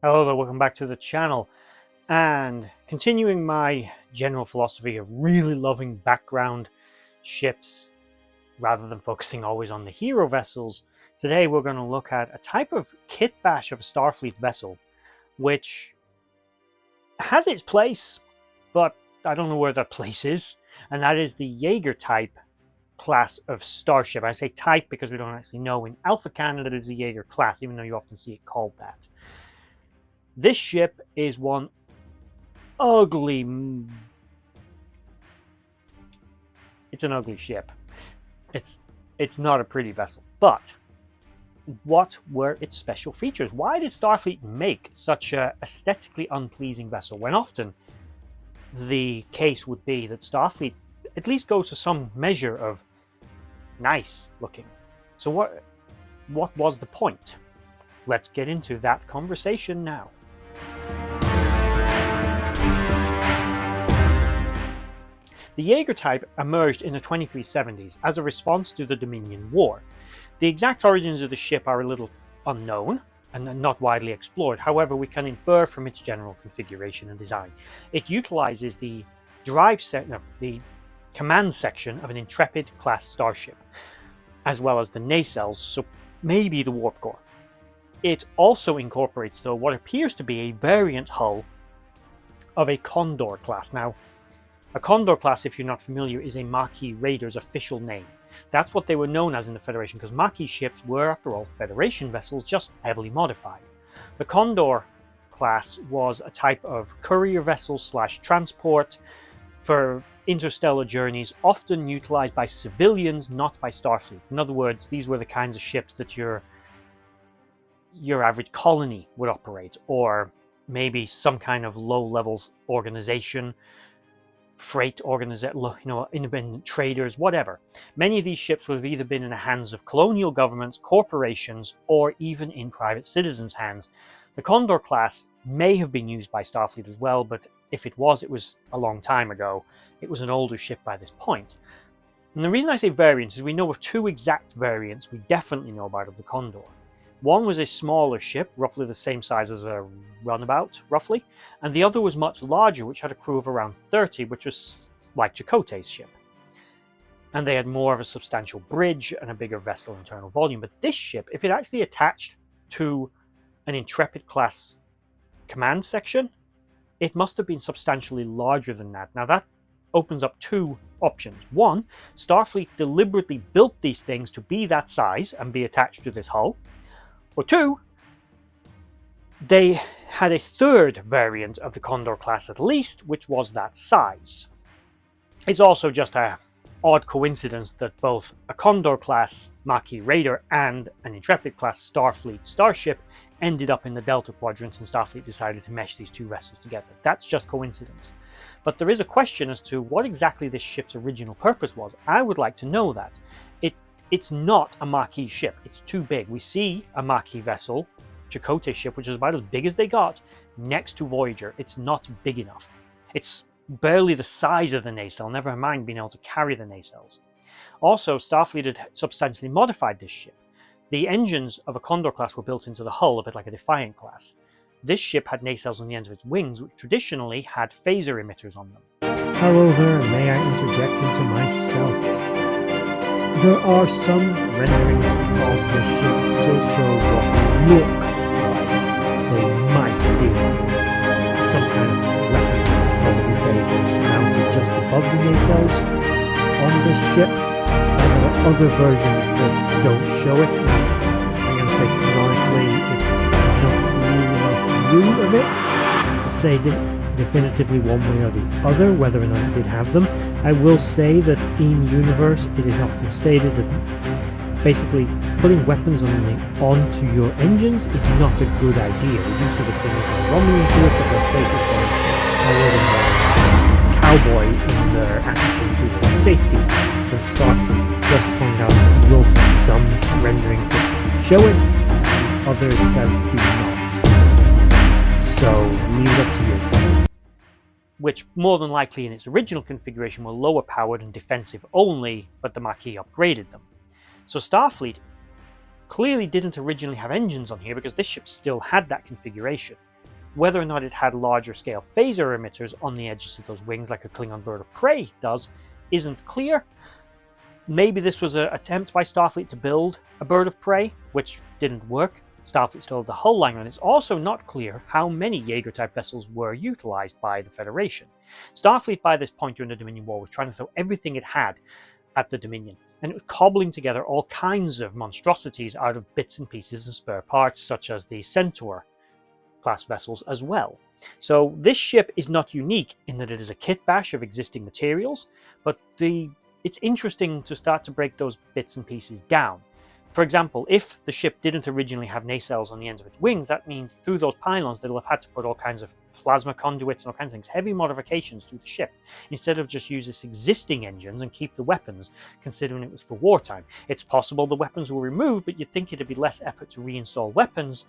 Hello there, welcome back to the channel. And continuing my general philosophy of really loving background ships rather than focusing always on the hero vessels, today we're going to look at a type of kit bash of a Starfleet vessel which has its place, but I don't know where that place is, and that is the Yeagar type class of starship. I say type because we don't actually know. In Alpha Canon it is the Yeagar class, even though you often see it called that. This ship is one ugly. It's an ugly ship. It's it's not a pretty vessel. But what were its special features? Why did Starfleet make such a aesthetically unpleasing vessel when often the case would be that Starfleet at least goes to some measure of nice looking? So what was the point? Let's get into that conversation now. The Yeagar type emerged in the 2370s as a response to the Dominion War. The exact origins of the ship are a little unknown and not widely explored. However, we can infer from its general configuration and design. It utilizes the the command section of an Intrepid Class starship, as well as the nacelles, so maybe the warp core. It also incorporates, though, what appears to be a variant hull of a Condor class. Now, a Condor class, if you're not familiar, is a Maquis Raider's official name. That's what they were known as in the Federation, because Maquis ships were, after all, Federation vessels, just heavily modified. The Condor class was a type of courier vessel / transport for interstellar journeys, often utilized by civilians, not by Starfleet. In other words, these were the kinds of ships that your average colony would operate, or maybe some kind of low-level organization, freight organization, independent traders, whatever. Many of these ships would have either been in the hands of colonial governments, corporations, or even in private citizens' hands. The Condor class may have been used by Starfleet as well, but if it was a long time ago. It was an older ship by this point. And the reason I say variants is we know of two exact variants we definitely know about of the Condor. One was a smaller ship, roughly the same size as a runabout, roughly, and the other was much larger, which had a crew of around 30, which was like Chakotay's ship. And they had more of a substantial bridge and a bigger vessel internal volume. But this ship, if it actually attached to an Intrepid class command section, it must have been substantially larger than that. Now that opens up two options. One, Starfleet deliberately built these things to be that size and be attached to this hull. Or two, they had a third variant of the Condor class at least, which was that size. It's also just an odd coincidence that both a Condor class Maquis Raider and an Intrepid class Starfleet starship ended up in the Delta Quadrant, and Starfleet decided to mesh these two vessels together. That's just coincidence. But there is a question as to what exactly this ship's original purpose was. I would like to know that. It's not a Maquis ship. It's too big. We see a Maquis vessel, Chakotay ship, which is about as big as they got, next to Voyager. It's not big enough. It's barely the size of the nacelle, never mind being able to carry the nacelles. Also, Starfleet had substantially modified this ship. The engines of a Condor class were built into the hull, a bit like a Defiant class. This ship had nacelles on the ends of its wings, which traditionally had phaser emitters on them. Hello there, may I interject into myself? There are some renderings of the ship still show what look like they might be some kind of weapons, probably phasers, mounted just above the nacelles on this ship. And there are other versions that don't show it. I'm going to say canonically it's not clean enough view of it to say definitively one way or the other whether or not it did have them. I will say that in universe it is often stated that basically putting weapons onto your engines is not a good idea. We do see the Klingons and Romulans do it, but let's face it, they're a little more cowboy in their attitude to their safety than Starfleet. Just to point out, you will see some renderings that show it, others that do not. So leave it up to you. Which more than likely in its original configuration were lower powered and defensive only, but the Maquis upgraded them. So Starfleet clearly didn't originally have engines on here because this ship still had that configuration. Whether or not it had larger scale phaser emitters on the edges of those wings like a Klingon bird of prey does isn't clear. Maybe this was an attempt by Starfleet to build a bird of prey, which didn't work. Starfleet still had the hull line, and it's also not clear how many Yeager-type vessels were utilized by the Federation. Starfleet, by this point during the Dominion War, was trying to throw everything it had at the Dominion, and it was cobbling together all kinds of monstrosities out of bits and pieces and spare parts, such as the Centaur class vessels as well. So this ship is not unique in that it is a kit bash of existing materials, but it's interesting to start to break those bits and pieces down. For example, if the ship didn't originally have nacelles on the ends of its wings, that means through those pylons they'll have had to put all kinds of plasma conduits and all kinds of things, heavy modifications to the ship, instead of just use its existing engines and keep the weapons, considering it was for wartime. It's possible the weapons were removed, but you'd think it'd be less effort to reinstall weapons,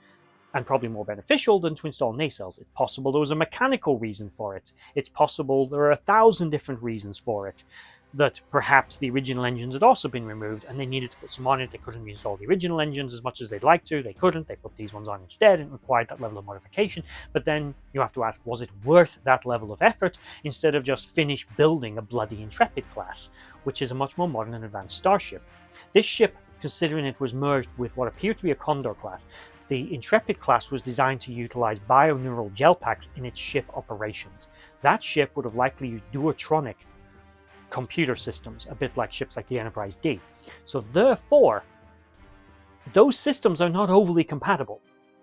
and probably more beneficial than to install nacelles. It's possible there was a mechanical reason for it. It's possible there are 1,000 different reasons for it. That perhaps the original engines had also been removed and they needed to put some on it. They couldn't reinstall the original engines as much as they'd like to. They couldn't. They put these ones on instead and required that level of modification. But then you have to ask, was it worth that level of effort instead of just finish building a bloody Intrepid class, which is a much more modern and advanced starship? This ship, considering it was merged with what appeared to be a Condor class, the Intrepid class was designed to utilize bioneural gel packs in its ship operations. That ship would have likely used duotronic computer systems, a bit like ships like the Enterprise D. So therefore, those systems are not overly compatible.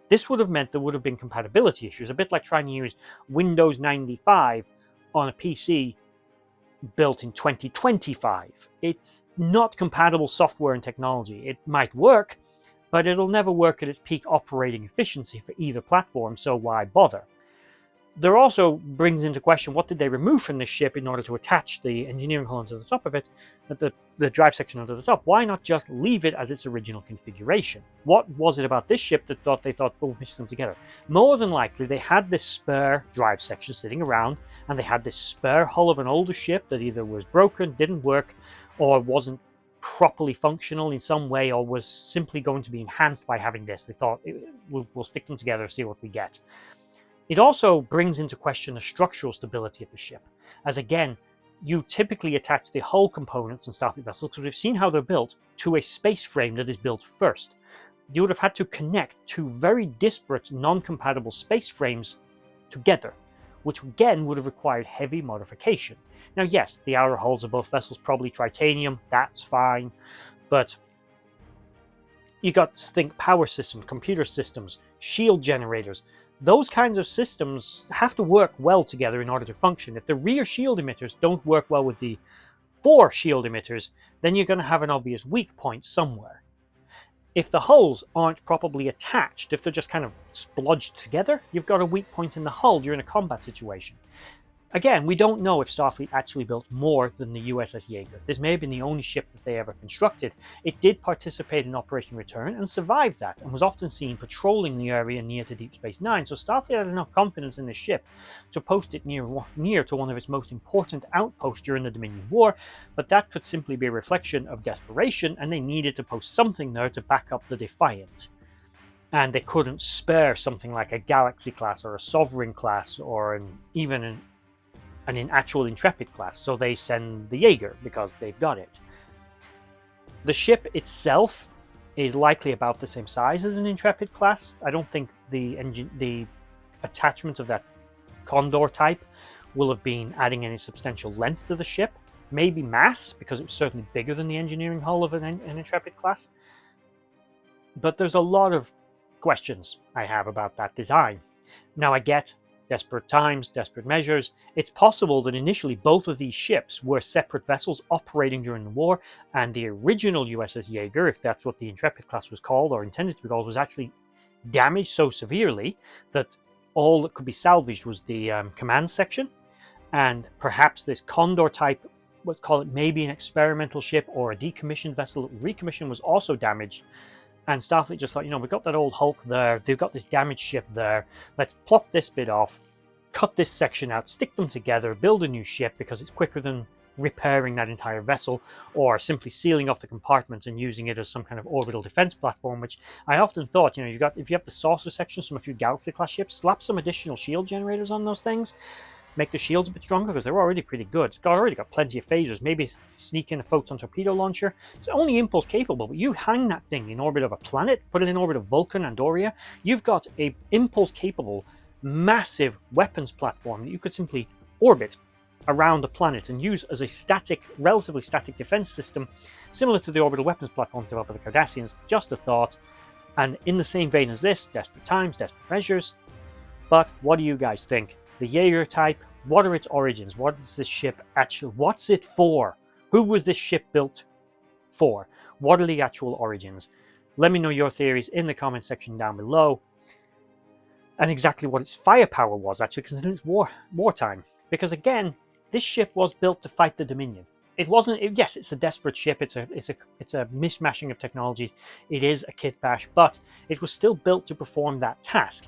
This would have meant there would have been compatibility issues, a bit like trying to use Windows 95 on a PC built in 2025. It's not compatible software and technology. It might work, but it'll never work at its peak operating efficiency for either platform, so why bother? There also brings into question what did they remove from this ship in order to attach the engineering hull onto the top of it, the drive section onto the top. Why not just leave it as its original configuration? What was it about this ship that they thought, we'll mix them together? More than likely, they had this spare drive section sitting around, and they had this spare hull of an older ship that either was broken, didn't work, or wasn't properly functional in some way, or was simply going to be enhanced by having this. They thought, we'll stick them together, see what we get. It also brings into question the structural stability of the ship, as again, you typically attach the hull components in Starfleet vessels, because we've seen how they're built, to a space frame that is built first. You would have had to connect two very disparate, non-compatible space frames together, which again would have required heavy modification. Now yes, the outer hulls of both vessels probably titanium, that's fine, but you got to think power systems, computer systems, shield generators. Those kinds of systems have to work well together in order to function. If the rear shield emitters don't work well with the fore shield emitters, then you're going to have an obvious weak point somewhere. If the hulls aren't properly attached, if they're just kind of splodged together, you've got a weak point in the hull during a combat situation. Again, we don't know if Starfleet actually built more than the USS Yeager. This may have been the only ship that they ever constructed. It did participate in Operation Return and survived that, and was often seen patrolling the area near to Deep Space Nine, so Starfleet had enough confidence in this ship to post it near to one of its most important outposts during the Dominion War, but that could simply be a reflection of desperation, and they needed to post something there to back up the Defiant. And they couldn't spare something like a Galaxy class or a Sovereign class or even an actual Intrepid class, so they send the Yeager because they've got it. The ship itself is likely about the same size as an Intrepid class. I don't think the attachment of that Condor type will have been adding any substantial length to the ship. Maybe mass, because it was certainly bigger than the engineering hull of an Intrepid class. But there's a lot of questions I have about that design. Now I get desperate times, desperate measures. It's possible that initially both of these ships were separate vessels operating during the war, and the original USS Yeager, if that's what the Intrepid class was called or intended to be called, was actually damaged so severely that all that could be salvaged was the command section, and perhaps this Condor type, let's call it maybe an experimental ship or a decommissioned vessel that was recommissioned, was also damaged. And Starfleet just thought, we've got that old Hulk there, they've got this damaged ship there, let's plop this bit off, cut this section out, stick them together, build a new ship, because it's quicker than repairing that entire vessel, or simply sealing off the compartments and using it as some kind of orbital defense platform, which I often thought, if you have the saucer sections from a few Galaxy class ships, slap some additional shield generators on those things, make the shields a bit stronger, because they're already pretty good. It's already got plenty of phasers. Maybe sneak in a photon torpedo launcher. It's only impulse capable, but you hang that thing in orbit of a planet, put it in orbit of Vulcan, Andoria, you've got a impulse capable, massive weapons platform that you could simply orbit around the planet and use as a static, relatively static defense system, similar to the orbital weapons platform developed by the Cardassians. Just a thought. And in the same vein as this, desperate times, desperate measures. But what do you guys think? The Yeagar type, what are its origins? What is this ship actually? What's it for? Who was this ship built for? What are the actual origins? Let me know your theories in the comment section down below. And exactly what its firepower was, actually, considering it's wartime. Because again, this ship was built to fight the Dominion. It wasn't. Yes, it's a desperate ship. It's a mishmashing of technologies. It is a kit bash, but it was still built to perform that task.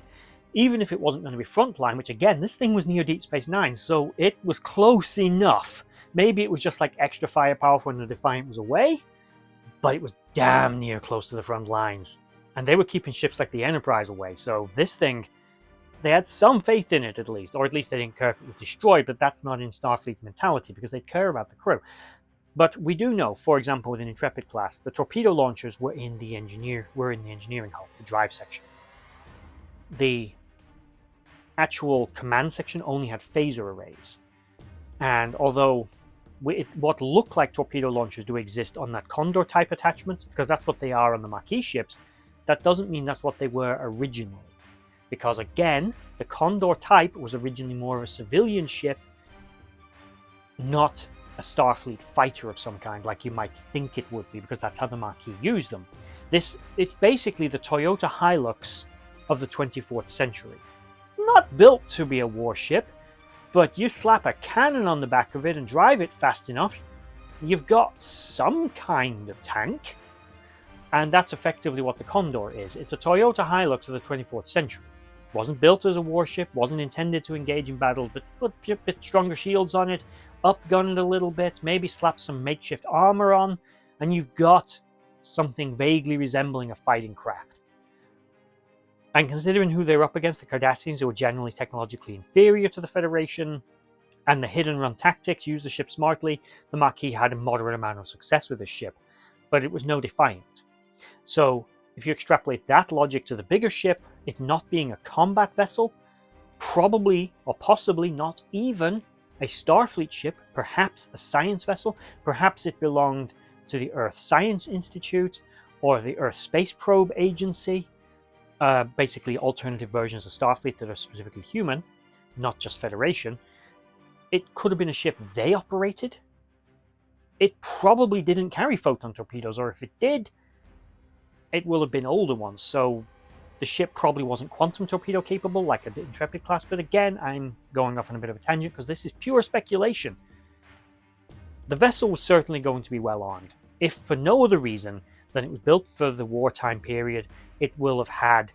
Even if it wasn't going to be frontline, which again, this thing was near Deep Space Nine, so it was close enough. Maybe it was just like extra firepower when the Defiant was away, but it was damn near close to the front lines. And they were keeping ships like the Enterprise away, so this thing, they had some faith in it at least, or at least they didn't care if it was destroyed, but that's not in Starfleet's mentality because they care about the crew. But we do know, for example, with an Intrepid class, the torpedo launchers were in the engineering hull, the drive section. The actual command section only had phaser arrays. And although what look like torpedo launchers do exist on that Condor type attachment, because that's what they are on the Maquis ships, that doesn't mean that's what they were originally. Because again, the Condor type was originally more of a civilian ship, not a Starfleet fighter of some kind, like you might think it would be, because that's how the Maquis used them. It's basically the Toyota Hilux of the 24th century. Not built to be a warship, but you slap a cannon on the back of it and drive it fast enough, you've got some kind of tank. And that's effectively what the Condor is. It's a Toyota Hilux of the 24th century. Wasn't built as a warship, wasn't intended to engage in battle, but put a bit stronger shields on it, upgun it a little bit, maybe slap some makeshift armor on, and you've got something vaguely resembling a fighting craft. And considering who they're up against, the Cardassians, who were generally technologically inferior to the Federation, and the hit-and-run tactics, use the ship smartly, the Maquis had a moderate amount of success with this ship, but it was no Defiant. So, if you extrapolate that logic to the bigger ship, it not being a combat vessel, probably or possibly not even a Starfleet ship, perhaps a science vessel, perhaps it belonged to the Earth Science Institute or the Earth Space Probe Agency, basically alternative versions of Starfleet that are specifically human, not just Federation. It could have been a ship they operated. It probably didn't carry photon torpedoes, or if it did, it will have been older ones, so the ship probably wasn't quantum torpedo capable like an Intrepid class. But again, I'm going off on a bit of a tangent because this is pure speculation. The vessel was certainly going to be well armed, if for no other reason than it was built for the wartime period. It will have had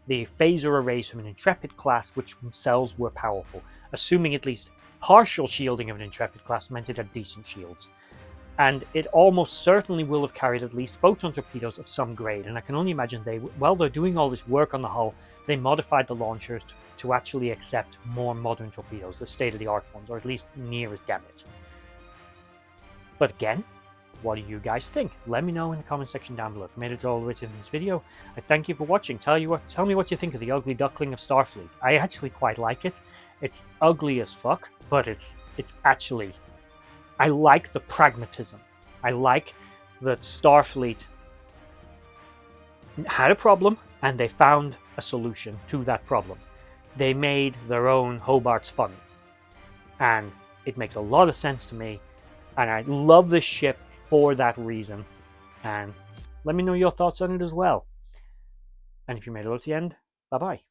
the phaser arrays from an Intrepid class, which themselves were powerful, assuming at least partial shielding of an Intrepid class meant it had decent shields. And it almost certainly will have carried at least photon torpedoes of some grade. And I can only imagine while they're doing all this work on the hull, they modified the launchers to actually accept more modern torpedoes, the state-of-the-art ones, or at least near as gamut. But again, what do you guys think? Let me know in the comment section down below. If you made it all the way to this video, I thank you for watching. Tell me what you think of the ugly duckling of Starfleet. I actually quite like it. It's ugly as fuck, but it's actually... I like the pragmatism. I like that Starfleet had a problem and they found a solution to that problem. They made their own Hobart's funny. And it makes a lot of sense to me. And I love this ship for that reason. And let me know your thoughts on it as well. And if you made it to the end, bye-bye.